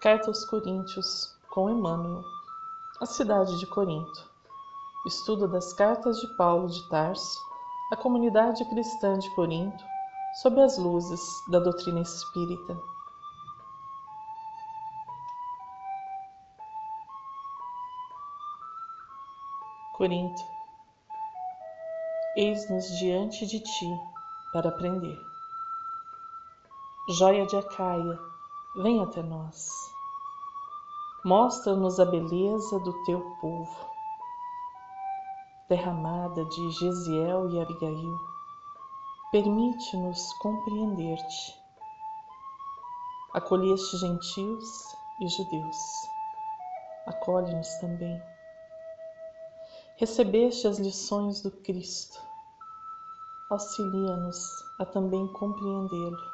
Carta aos Coríntios, com Emmanuel. A cidade de Corinto. Estudo das cartas de Paulo de Tarso à comunidade cristã de Corinto, sob as luzes da doutrina espírita. Corinto. Eis-nos diante de ti para aprender. Jóia de Acaia, vem até nós. Mostra-nos a beleza do teu povo. Terra amada de Gesiel e Abigail, permite-nos compreender-te. Acolheste gentios e judeus, acolhe-nos também. Recebeste as lições do Cristo, auxilia-nos a também compreendê-lo.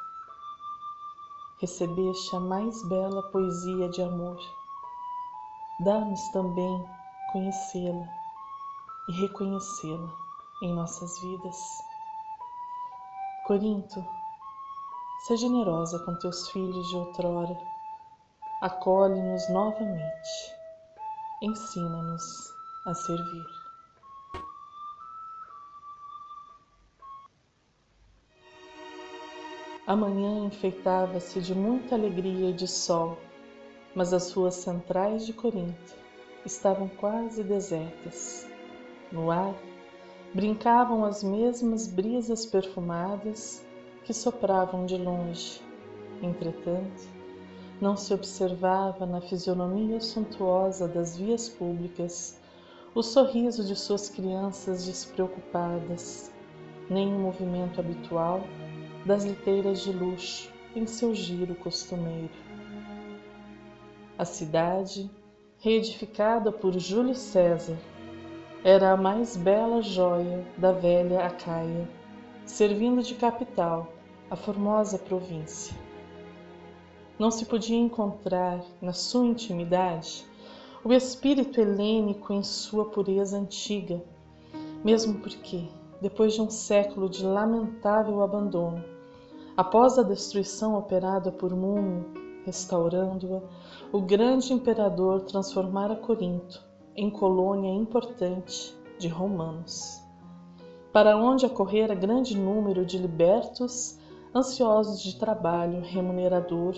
Recebeste a mais bela poesia de amor, dá-nos também conhecê-la e reconhecê-la em nossas vidas. Corinto, seja generosa com teus filhos de outrora, acolhe-nos novamente, ensina-nos a servir. A manhã enfeitava-se de muita alegria e de sol, mas as ruas centrais de Corinto estavam quase desertas. No ar, brincavam as mesmas brisas perfumadas que sopravam de longe. Entretanto, não se observava na fisionomia suntuosa das vias públicas o sorriso de suas crianças despreocupadas, nem o movimento habitual das liteiras de luxo em seu giro costumeiro. A cidade, reedificada por Júlio César, era a mais bela joia da velha Acaia, servindo de capital a formosa província. Não se podia encontrar, na sua intimidade, o espírito helênico em sua pureza antiga, mesmo porque, depois de um século de lamentável abandono, após a destruição operada por Múmio, restaurando-a, o grande imperador transformara Corinto em colônia importante de romanos, para onde acorrera grande número de libertos ansiosos de trabalho remunerador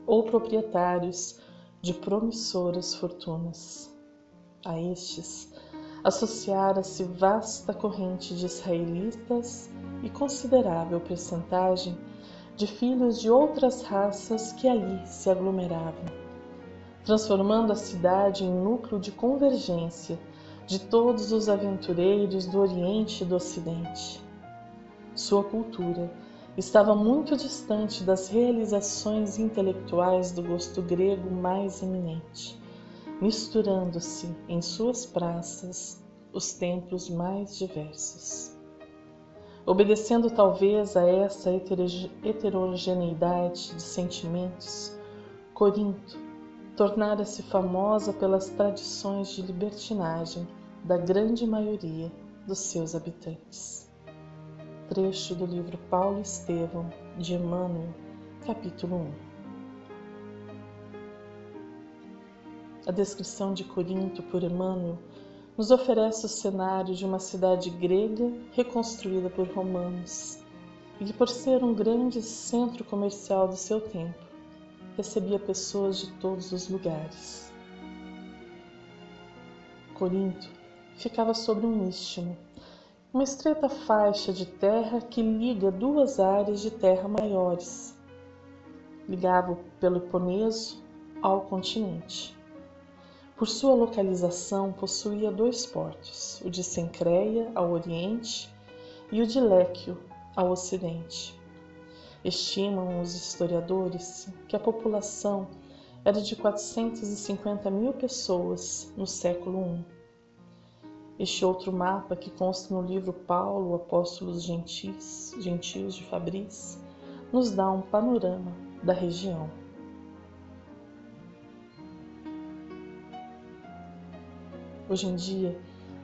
ou proprietários de promissoras fortunas. A estes associara-se vasta corrente de israelitas e considerável percentagem de filhos de outras raças que ali se aglomeravam, transformando a cidade em núcleo de convergência de todos os aventureiros do Oriente e do Ocidente. Sua cultura estava muito distante das realizações intelectuais do gosto grego mais eminente, misturando-se em suas praças os templos mais diversos. Obedecendo talvez a essa heterogeneidade de sentimentos, Corinto tornara-se famosa pelas tradições de libertinagem da grande maioria dos seus habitantes. Trecho do livro Paulo Estevão, de Emmanuel, capítulo 1. A descrição de Corinto por Emmanuel nos oferece o cenário de uma cidade grega reconstruída por romanos e que, por ser um grande centro comercial do seu tempo, recebia pessoas de todos os lugares. Corinto ficava sobre um istmo, uma estreita faixa de terra que liga duas áreas de terra maiores. Ligava o Peloponeso ao continente. Por sua localização, possuía dois portos, o de Cencreia, ao oriente, e o de Léquio, ao ocidente. Estimam os historiadores que a população era de 450.000 pessoas no século I. Este outro mapa, que consta no livro Paulo, Apóstolos Gentios de Fabris, nos dá um panorama da região. Hoje em dia,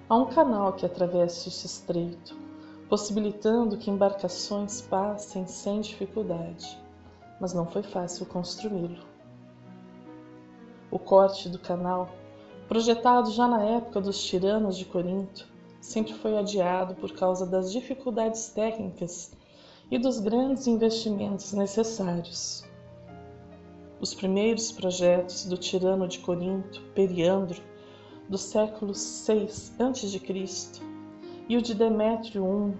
há um canal que atravessa este estreito, possibilitando que embarcações passem sem dificuldade, mas não foi fácil construí-lo. O corte do canal, projetado já na época dos tiranos de Corinto, sempre foi adiado por causa das dificuldades técnicas e dos grandes investimentos necessários. Os primeiros projetos do tirano de Corinto, Periandro, do século VI a.C., e o de Demétrio I,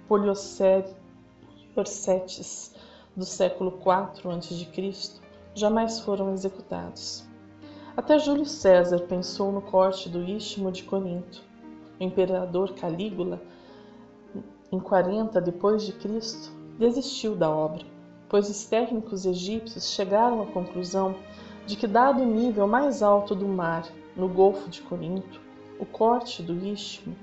Poliorcetes, do século IV a.C., jamais foram executados. Até Júlio César pensou no corte do Istmo de Corinto. O imperador Calígula, em 40 d.C., desistiu da obra, pois os técnicos egípcios chegaram à conclusão de que, dado o nível mais alto do mar, no Golfo de Corinto, o corte do istmo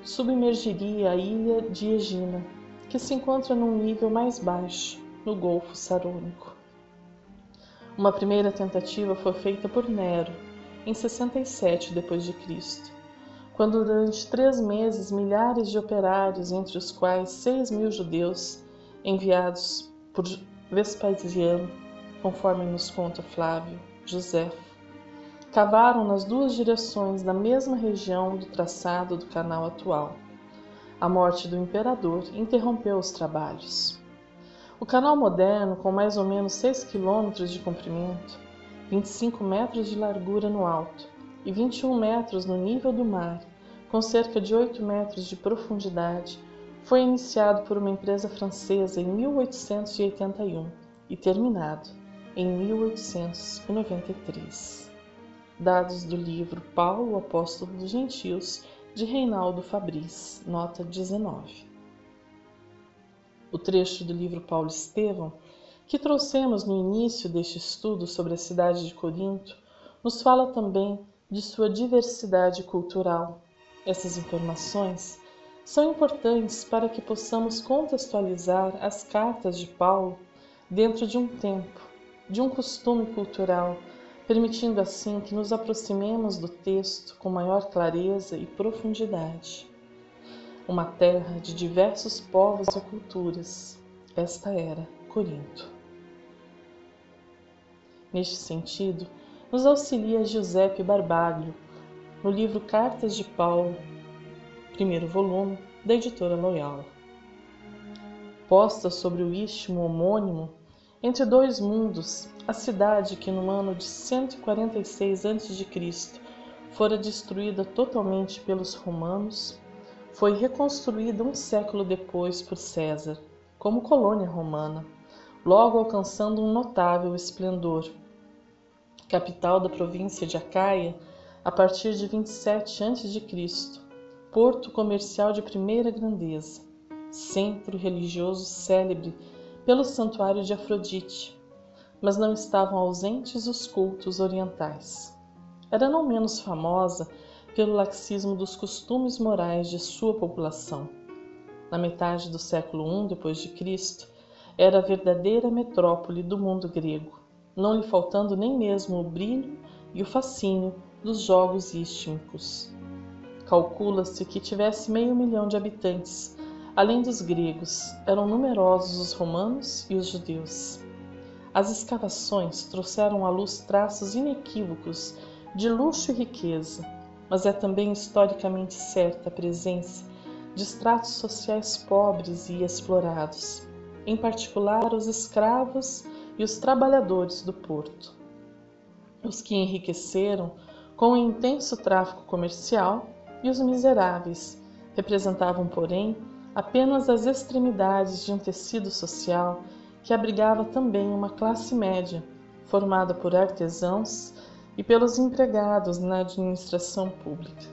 submergiria a ilha de Egina, que se encontra num nível mais baixo, no Golfo Sarônico. Uma primeira tentativa foi feita por Nero, em 67 d.C., quando durante 3 meses milhares de operários, entre os quais 6.000 judeus, enviados por Vespasiano, conforme nos conta Flávio Josefo, cavaram nas 2 direções da mesma região do traçado do canal atual. A morte do imperador interrompeu os trabalhos. O canal moderno, com mais ou menos 6 quilômetros de comprimento, 25 metros de largura no alto e 21 metros no nível do mar, com cerca de 8 metros de profundidade, foi iniciado por uma empresa francesa em 1881 e terminado em 1893. Dados do livro Paulo, Apóstolo dos Gentios, de Reinaldo Fabris, nota 19. O trecho do livro Paulo Estevão, que trouxemos no início deste estudo sobre a cidade de Corinto, nos fala também de sua diversidade cultural. Essas informações são importantes para que possamos contextualizar as cartas de Paulo dentro de um tempo, de um costume cultural, permitindo assim que nos aproximemos do texto com maior clareza e profundidade. Uma terra de diversos povos e culturas, esta era Corinto. Neste sentido, nos auxilia Giuseppe Barbaglio, no livro Cartas de Paulo, primeiro volume, da editora Loyola. Posta sobre o istmo homônimo, entre 2 mundos, a cidade que no ano de 146 a.C. fora destruída totalmente pelos romanos, foi reconstruída um século depois por César, como colônia romana, logo alcançando um notável esplendor. Capital da província de Acaia, a partir de 27 a.C., porto comercial de primeira grandeza, centro religioso célebre pelo santuário de Afrodite, mas não estavam ausentes os cultos orientais. Era não menos famosa pelo laxismo dos costumes morais de sua população. Na metade do século I d.C., era a verdadeira metrópole do mundo grego, não lhe faltando nem mesmo o brilho e o fascínio dos jogos istmicos. Calcula-se que tivesse 500.000 de habitantes. Além dos gregos, eram numerosos os romanos e os judeus. As escavações trouxeram à luz traços inequívocos de luxo e riqueza, mas é também historicamente certa a presença de estratos sociais pobres e explorados, em particular os escravos e os trabalhadores do porto. Os que enriqueceram com o intenso tráfico comercial e os miseráveis representavam, porém, apenas as extremidades de um tecido social que abrigava também uma classe média, formada por artesãos e pelos empregados na administração pública.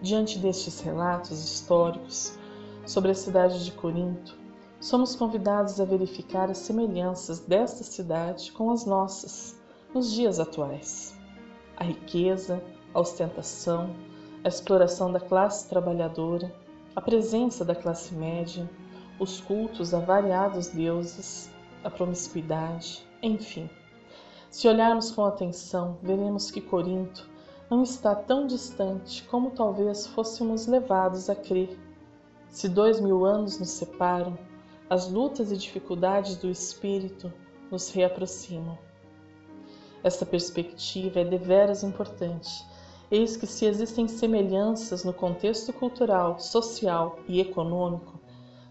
Diante destes relatos históricos sobre a cidade de Corinto, somos convidados a verificar as semelhanças desta cidade com as nossas, nos dias atuais. A riqueza, a ostentação, a exploração da classe trabalhadora, a presença da classe média, os cultos a variados deuses, a promiscuidade, enfim. Se olharmos com atenção, veremos que Corinto não está tão distante como talvez fôssemos levados a crer. Se 2000 anos nos separam, as lutas e dificuldades do espírito nos reaproximam. Esta perspectiva é deveras importante. Eis que se existem semelhanças no contexto cultural, social e econômico,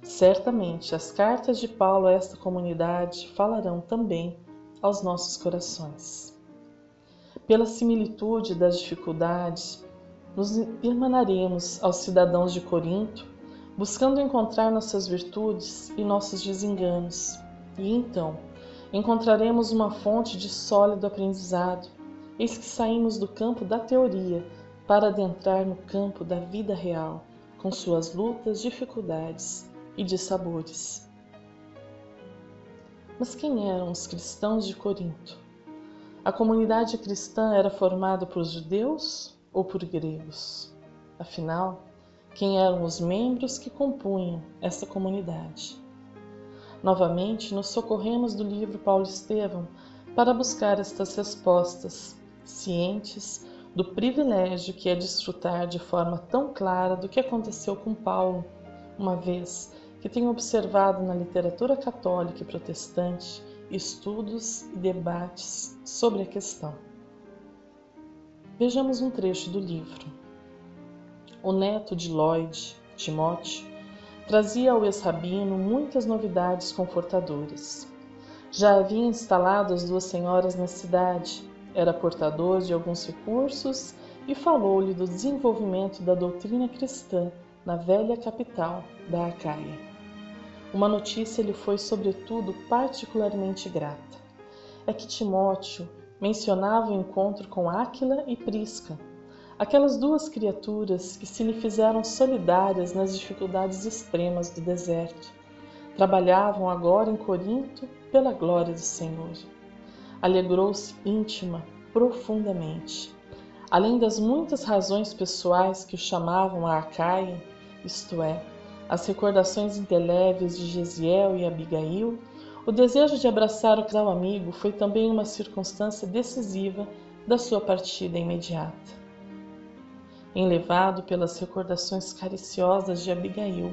certamente as cartas de Paulo a esta comunidade falarão também aos nossos corações. Pela similitude das dificuldades, nos irmanaremos aos cidadãos de Corinto, buscando encontrar nossas virtudes e nossos desenganos, e então encontraremos uma fonte de sólido aprendizado. Eis que saímos do campo da teoria para adentrar no campo da vida real, com suas lutas, dificuldades e dissabores. Mas quem eram os cristãos de Corinto? A comunidade cristã era formada por judeus ou por gregos? Afinal, quem eram os membros que compunham essa comunidade? Novamente, nos socorremos do livro Paulo Estevão para buscar estas respostas, cientes do privilégio que é desfrutar de forma tão clara do que aconteceu com Paulo, uma vez que tenho observado na literatura católica e protestante estudos e debates sobre a questão. Vejamos um trecho do livro. O neto de Lloyd, Timóteo, trazia ao ex-rabino muitas novidades confortadoras. Já havia instalado as duas senhoras na cidade, era portador de alguns recursos e falou-lhe do desenvolvimento da doutrina cristã na velha capital da Acaia. Uma notícia lhe foi, sobretudo, particularmente grata. É que Timóteo mencionava o encontro com Áquila e Prisca, aquelas duas criaturas que se lhe fizeram solidárias nas dificuldades extremas do deserto. Trabalhavam agora em Corinto pela glória do Senhor. Alegrou-se íntima, profundamente. Além das muitas razões pessoais que o chamavam a Acaia, isto é, as recordações indeléveis de Gesiel e Abigail, o desejo de abraçar o casal amigo foi também uma circunstância decisiva da sua partida imediata. Enlevado pelas recordações cariciosas de Abigail,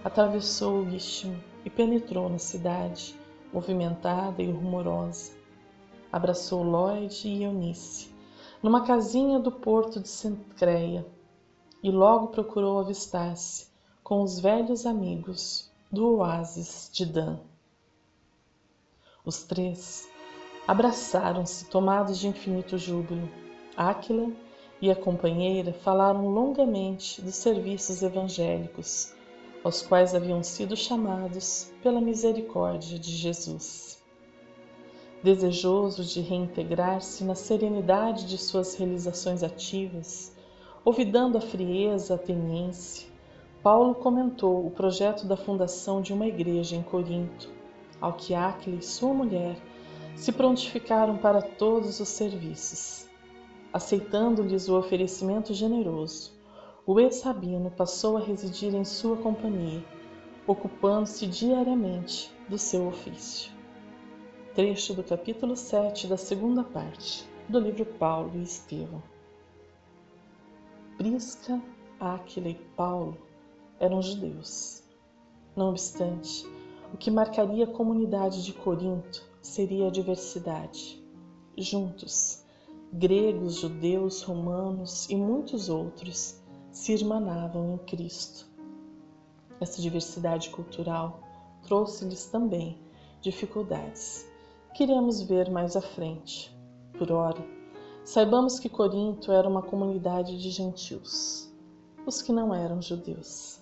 atravessou o istmo e penetrou na cidade, movimentada e rumorosa. Abraçou Lloyd e Eunice, numa casinha do porto de Cencreia, e logo procurou avistar-se com os velhos amigos do oásis de Dan. Os três abraçaram-se, tomados de infinito júbilo. Áquila e a companheira falaram longamente dos serviços evangélicos, aos quais haviam sido chamados pela misericórdia de Jesus. Desejoso de reintegrar-se na serenidade de suas realizações ativas, olvidando a frieza ateniense, Paulo comentou o projeto da fundação de uma igreja em Corinto, ao que Áquila e sua mulher se prontificaram para todos os serviços. Aceitando-lhes o oferecimento generoso, o ex-rabino passou a residir em sua companhia, ocupando-se diariamente do seu ofício. Trecho do capítulo 7 da segunda parte do livro Paulo e Estevão. Prisca, Áquila e Paulo eram judeus. Não obstante, o que marcaria a comunidade de Corinto seria a diversidade. Juntos, gregos, judeus, romanos e muitos outros se irmanavam em Cristo. Essa diversidade cultural trouxe-lhes também dificuldades, que iremos ver mais à frente. Por ora, saibamos que Corinto era uma comunidade de gentios, os que não eram judeus.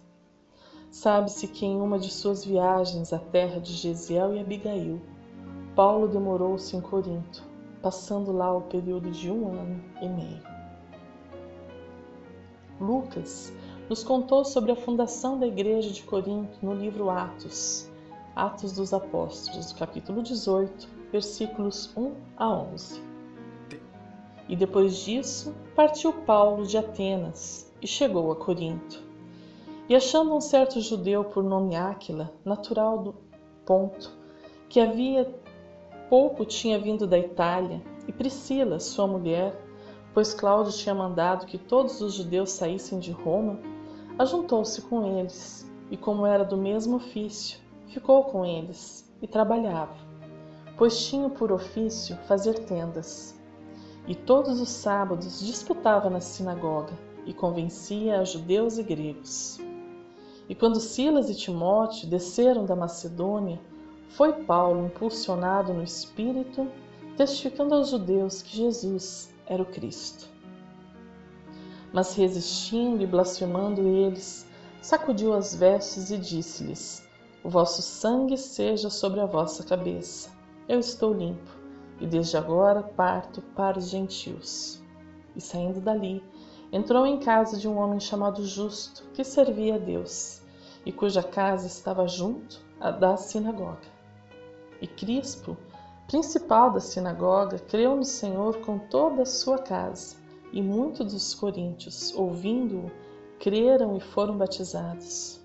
Sabe-se que em uma de suas viagens à terra de Gesiel e Abigail, Paulo demorou-se em Corinto, passando lá o período de 1 ano e meio. Lucas nos contou sobre a fundação da igreja de Corinto no livro Atos dos Apóstolos, capítulo 18, versículos 1 a 11. E depois disso, partiu Paulo de Atenas e chegou a Corinto. E achando um certo judeu por nome Áquila, natural do Ponto, que havia pouco tinha vindo da Itália, e Priscila, sua mulher, pois Cláudio tinha mandado que todos os judeus saíssem de Roma, ajuntou-se com eles, e como era do mesmo ofício, ficou com eles e trabalhava. pois tinha por ofício fazer tendas. E todos os sábados disputava na sinagoga e convencia a judeus e gregos. E quando Silas e Timóteo desceram da Macedônia, foi Paulo impulsionado no Espírito, testificando aos judeus que Jesus era o Cristo. Mas resistindo e blasfemando eles, sacudiu as vestes e disse-lhes: O vosso sangue seja sobre a vossa cabeça. Eu estou limpo, e desde agora parto para os gentios. E saindo dali, entrou em casa de um homem chamado Justo, que servia a Deus, e cuja casa estava junto à da sinagoga. E Crispo, principal da sinagoga, creu no Senhor com toda a sua casa, e muitos dos coríntios, ouvindo-o, creram e foram batizados.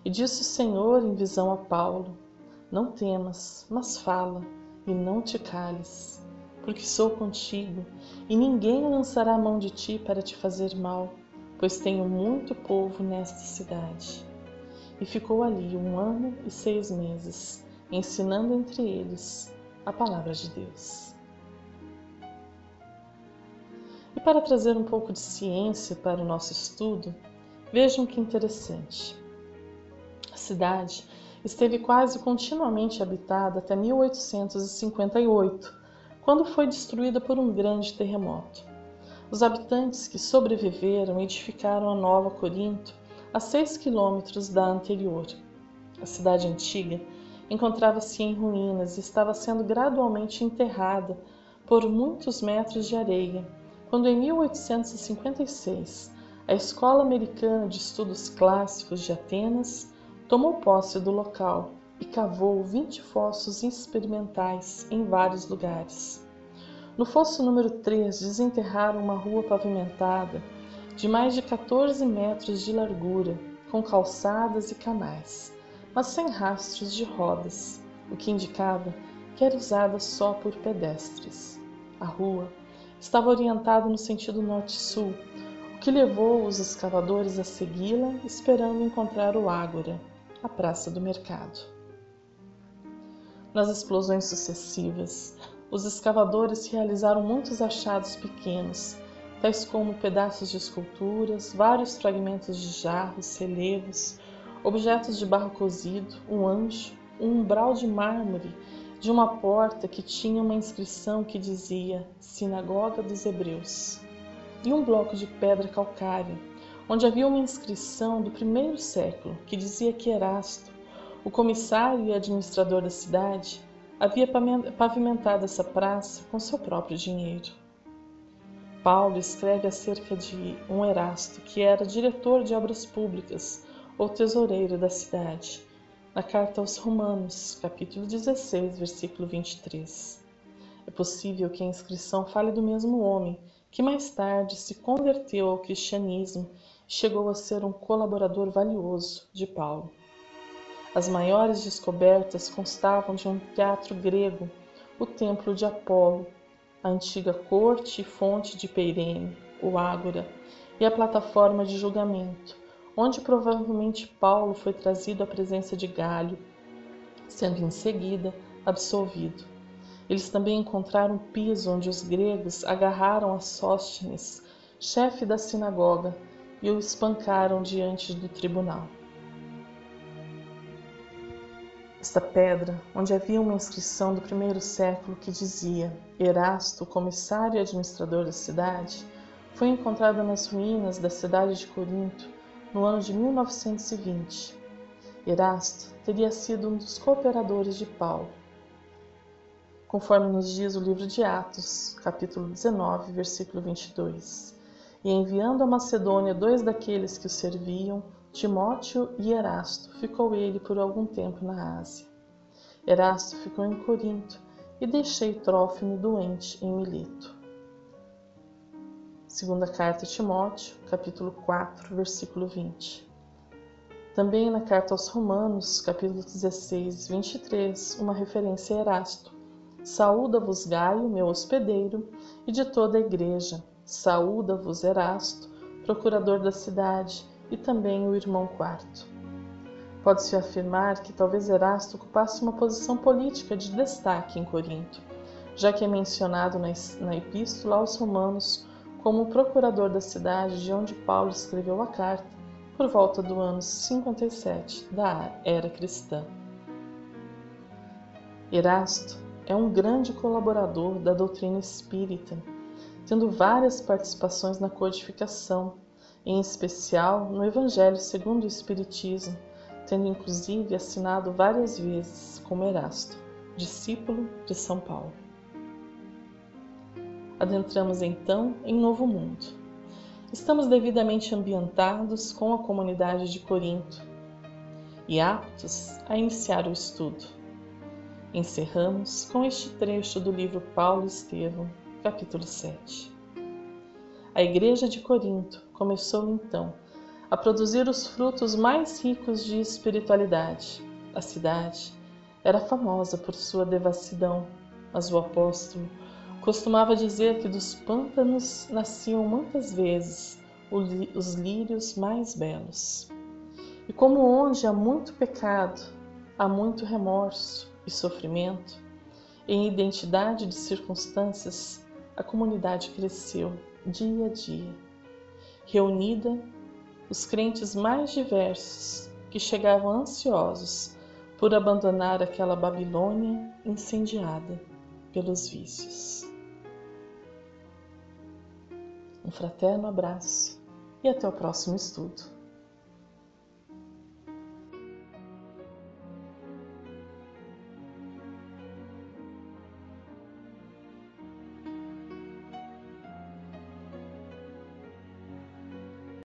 E disse o Senhor em visão a Paulo: Não temas, mas fala, e não te cales, porque sou contigo, e ninguém lançará a mão de ti para te fazer mal, pois tenho muito povo nesta cidade. E ficou ali 1 ano e 6 meses, ensinando entre eles a palavra de Deus. E para trazer um pouco de ciência para o nosso estudo, vejam que interessante. A cidade esteve quase continuamente habitada até 1858, quando foi destruída por um grande terremoto. Os habitantes que sobreviveram edificaram a Nova Corinto, a 6 quilômetros da anterior. A cidade antiga encontrava-se em ruínas e estava sendo gradualmente enterrada por muitos metros de areia, quando em 1856 a Escola Americana de Estudos Clássicos de Atenas tomou posse do local e cavou 20 fossos experimentais em vários lugares. No fosso número 3 desenterraram uma rua pavimentada de mais de 14 metros de largura, com calçadas e canais, mas sem rastros de rodas, o que indicava que era usada só por pedestres. A rua estava orientada no sentido norte-sul, o que levou os escavadores a segui-la, esperando encontrar o Ágora, a praça do mercado. Nas explosões sucessivas, os escavadores realizaram muitos achados pequenos, tais como pedaços de esculturas, vários fragmentos de jarros, relevos, objetos de barro cozido, um anjo, um umbral de mármore de uma porta que tinha uma inscrição que dizia Sinagoga dos Hebreus, e um bloco de pedra calcária, onde havia uma inscrição do 1º século que dizia que Erasto, o comissário e administrador da cidade, havia pavimentado essa praça com seu próprio dinheiro. Paulo escreve acerca de um Erasto, que era diretor de obras públicas ou tesoureiro da cidade, na carta aos Romanos, capítulo 16, versículo 23. É possível que a inscrição fale do mesmo homem, que mais tarde se converteu ao cristianismo e chegou a ser um colaborador valioso de Paulo. As maiores descobertas constavam de um teatro grego, o templo de Apolo, a antiga corte e fonte de Peirene, o Ágora, e a plataforma de julgamento, onde provavelmente Paulo foi trazido à presença de Galho, sendo em seguida absolvido. Eles também encontraram o piso onde os gregos agarraram a Sóstenes, chefe da sinagoga, e o espancaram diante do tribunal. Esta pedra, onde havia uma inscrição do 1º século que dizia Erasto, comissário e administrador da cidade, foi encontrada nas ruínas da cidade de Corinto no ano de 1920. Erasto teria sido um dos cooperadores de Paulo, conforme nos diz o livro de Atos, capítulo 19, versículo 22. E enviando a Macedônia 2 daqueles que o serviam, Timóteo e Erasto, ficou ele por algum tempo na Ásia. Erasto ficou em Corinto e deixei Trófimo doente em Mileto. Segunda carta a Timóteo, capítulo 4, versículo 20. Também na carta aos Romanos, capítulo 16, 23, uma referência a Erasto. Saúda-vos Gaio, meu hospedeiro, e de toda a igreja. Saúda-vos Erasto, procurador da cidade, e também o irmão Quarto. Pode-se afirmar que talvez Erasto ocupasse uma posição política de destaque em Corinto, já que é mencionado na Epístola aos Romanos como procurador da cidade de onde Paulo escreveu a carta, por volta do ano 57 da era cristã. Erasto é um grande colaborador da doutrina espírita, tendo várias participações na codificação, em especial no Evangelho segundo o Espiritismo, tendo inclusive assinado várias vezes como Erasto, discípulo de São Paulo. Adentramos então em Novo Mundo. Estamos devidamente ambientados com a comunidade de Corinto e aptos a iniciar o estudo. Encerramos com este trecho do livro Paulo e Estevão, capítulo 7. A Igreja de Corinto começou então a produzir os frutos mais ricos de espiritualidade. A cidade era famosa por sua devassidão, mas o apóstolo costumava dizer que dos pântanos nasciam muitas vezes os lírios mais belos. E como onde há muito pecado, há muito remorso e sofrimento, em identidade de circunstâncias, a comunidade cresceu dia a dia, reunida os crentes mais diversos que chegavam ansiosos por abandonar aquela Babilônia incendiada pelos vícios. Um fraterno abraço e até o próximo estudo.